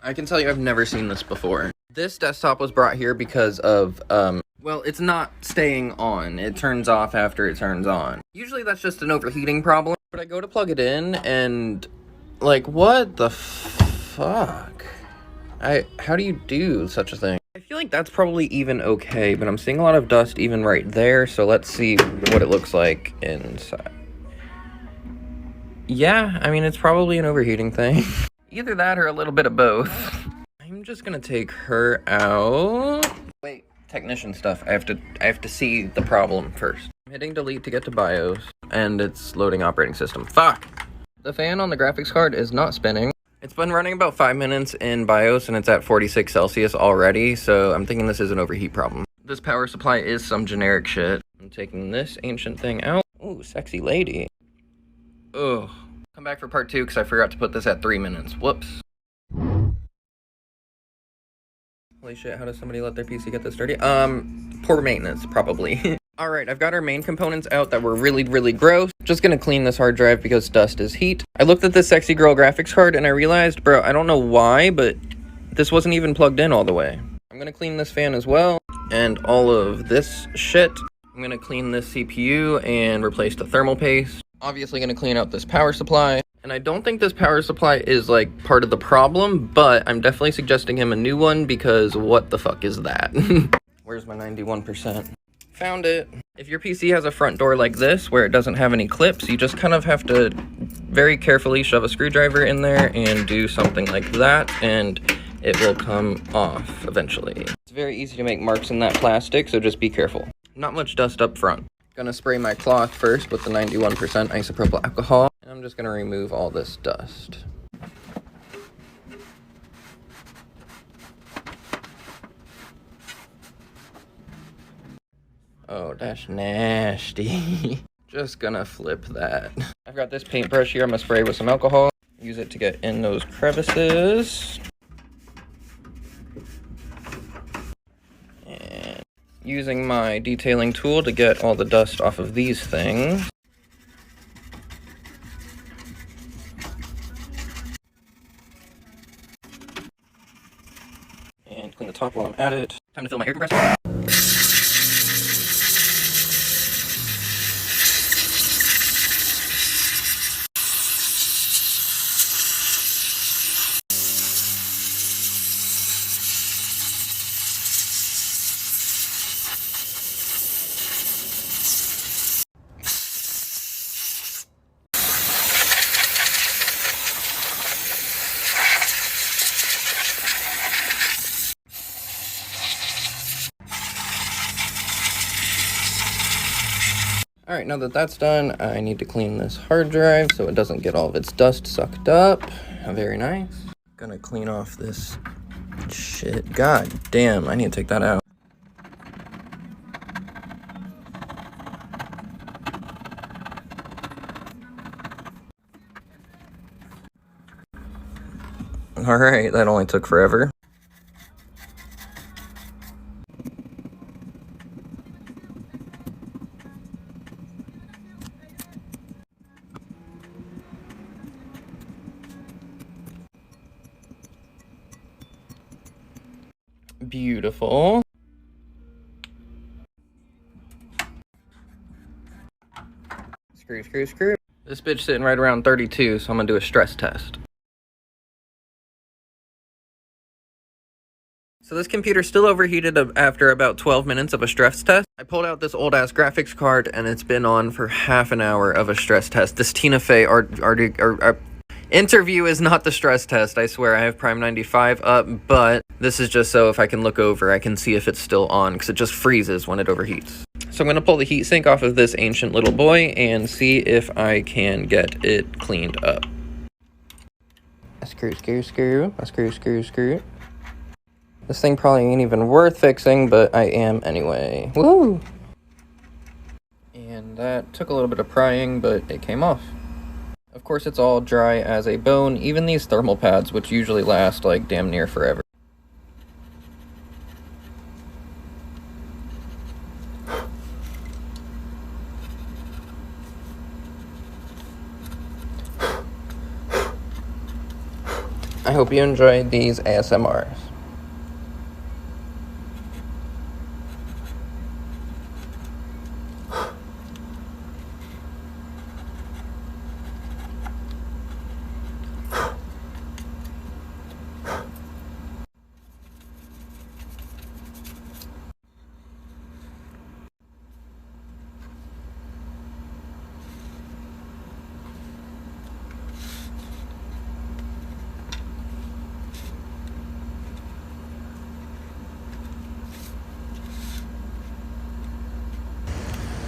I can tell you I've never seen this before. This desktop was brought here because of, well, it's not staying on. It turns off after it turns on. Usually that's just an overheating problem, but I go to plug it in and, like, what the fuck? How do you do such a thing? I feel like that's probably even okay, but I'm seeing a lot of dust even right there, so let's see what it looks like inside. Yeah, I mean, it's probably an overheating thing. Either that or a little bit of both. I'm just gonna take her out. Wait, technician stuff. I have to see the problem first. I'm hitting delete to get to BIOS, and it's loading operating system. Fuck! The fan on the graphics card is not spinning. It's been running about 5 minutes in BIOS, and it's at 46 Celsius already, so I'm thinking this is an overheat problem. This power supply is some generic shit. I'm taking this ancient thing out. Ooh, sexy lady. Ugh. Come back for part 2, because I forgot to put this at 3 minutes. Whoops. Holy shit, how does somebody let their PC get this dirty? Poor maintenance, probably. Alright, I've got our main components out that were really, really gross. Just gonna clean this hard drive because dust is heat. I looked at this sexy girl graphics card and I realized, bro, I don't know why, but this wasn't even plugged in all the way. I'm gonna clean this fan as well, and all of this shit. I'm gonna clean this CPU and replace the thermal paste. Obviously gonna clean out this power supply. And I don't think this power supply is, like, part of the problem, but I'm definitely suggesting him a new one because what the fuck is that? Where's my 91%? Found it. If your PC has a front door like this, where it doesn't have any clips, you just kind of have to very carefully shove a screwdriver in there and do something like that, and it will come off eventually. It's very easy to make marks in that plastic, so just be careful. Not much dust up front. Gonna spray my cloth first with the 91% isopropyl alcohol, and I'm just gonna remove all this dust. Oh, that's nasty. Just gonna flip that. I've got this paintbrush here. I'm gonna spray with some alcohol. Use it to get in those crevices. And using my detailing tool to get all the dust off of these things. And clean the top while I'm at it. Time to fill my air compressor. Alright, now that that's done, I need to clean this hard drive so it doesn't get all of its dust sucked up. Very nice. Gonna clean off this shit. God damn, I need to take that out. Alright, that only took forever. Beautiful. Screw, screw, screw. This bitch sitting right around 32, so I'm gonna do a stress test. So this computer still overheated after about 12 minutes of a stress test. I pulled out this old ass graphics card and it's been on for half an hour of a stress test. This Tina Fey interview is not the stress test. I swear I have Prime 95 up, but this is just so if I can look over, I can see if it's still on because it just freezes when it overheats. So I'm gonna pull the heatsink off of this ancient little boy and see if I can get it cleaned up. Screw, screw, screw, screw, screw, screw. This thing probably ain't even worth fixing, but I am anyway. Woo! And that took a little bit of prying, but it came off. Of course, it's all dry as a bone, even these thermal pads, which usually last like damn near forever. I hope you enjoyed these ASMRs.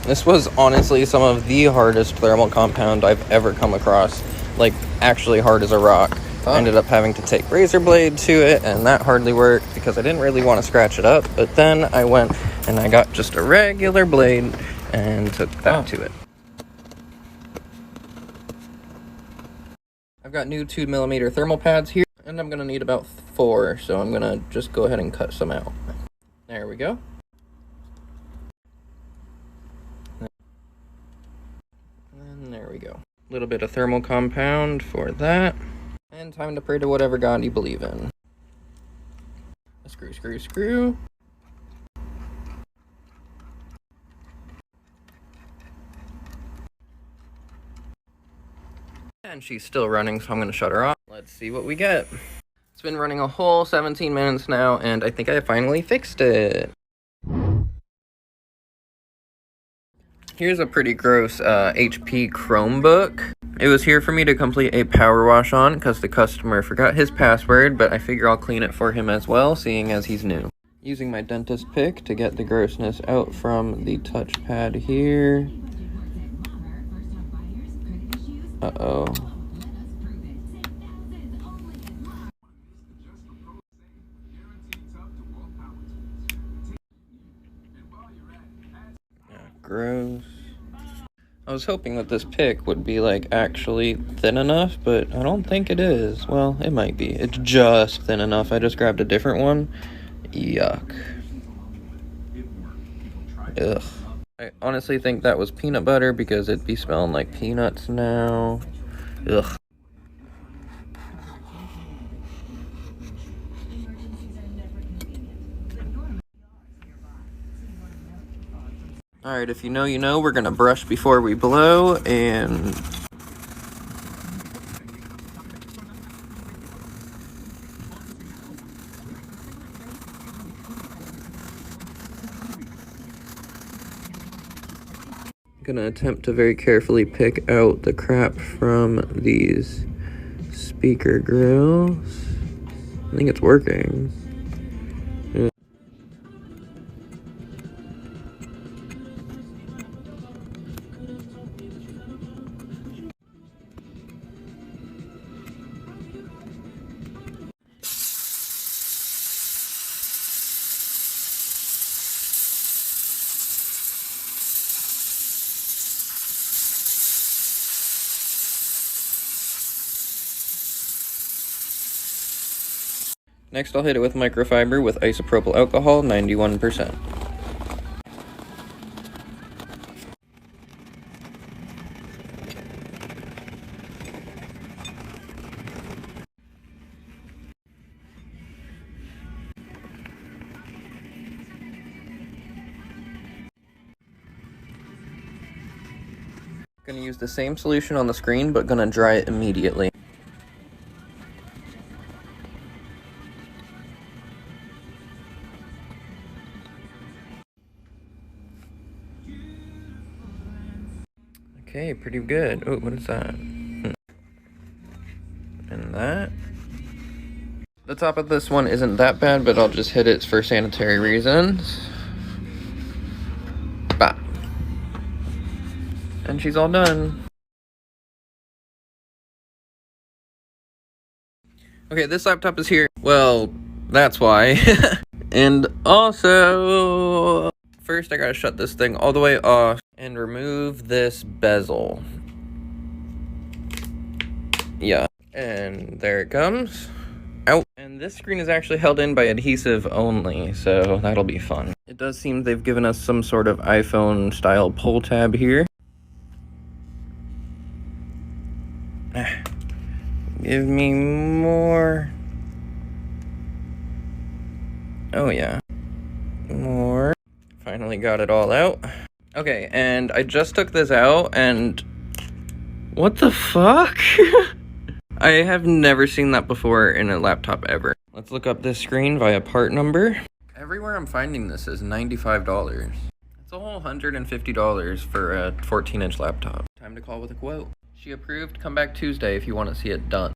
This was honestly some of the hardest thermal compound I've ever come across. Like, actually hard as a rock. I ended up having to take razor blade to it, and that hardly worked because I didn't really want to scratch it up. But then I went and I got just a regular blade and took that to it. I've got new 2mm thermal pads here, and I'm going to need about 4, so I'm going to just go ahead and cut some out. There we go. And there we go. A little bit of thermal compound for that. And time to pray to whatever God you believe in. Screw, screw, screw. And she's still running, so I'm going to shut her off. Let's see what we get. It's been running a whole 17 minutes now, and I think I finally fixed it. Here's a pretty gross HP Chromebook. It was here for me to complete a power wash on because the customer forgot his password, but I figure I'll clean it for him as well, seeing as he's new. Using my dentist pick to get the grossness out from the touchpad here. Uh-oh. Gross. I was hoping that this pick would be, like, actually thin enough, but I don't think it is. Well, it might be. It's just thin enough. I just grabbed a different one. Yuck. Ugh. I honestly think that was peanut butter because it'd be smelling like peanuts now. Ugh. Alright, if you know, you know. We're gonna brush before we blow, and... I'm gonna attempt to very carefully pick out the crap from these speaker grills. I think it's working. Yeah. Next, I'll hit it with microfiber with isopropyl alcohol, 91%. Gonna use the same solution on the screen, but gonna dry it immediately. Okay, pretty good. Oh, what is that? And that. The top of this one isn't that bad, but I'll just hit it for sanitary reasons. Bah. And she's all done. Okay, this laptop is here. Well, that's why. And also, first I gotta shut this thing all the way off and remove this bezel. Yeah, and there it comes. Out. And this screen is actually held in by adhesive only, so that'll be fun. It does seem they've given us some sort of iPhone style pull tab here. Give me more. Oh yeah. More. Finally got it all out. Okay, and I just took this out, and what the fuck? I have never seen that before in a laptop ever. Let's look up this screen via part number. Everywhere I'm finding this is $95. It's a whole $150 for a 14-inch laptop. Time to call with a quote. She approved. Come back Tuesday if you want to see it done.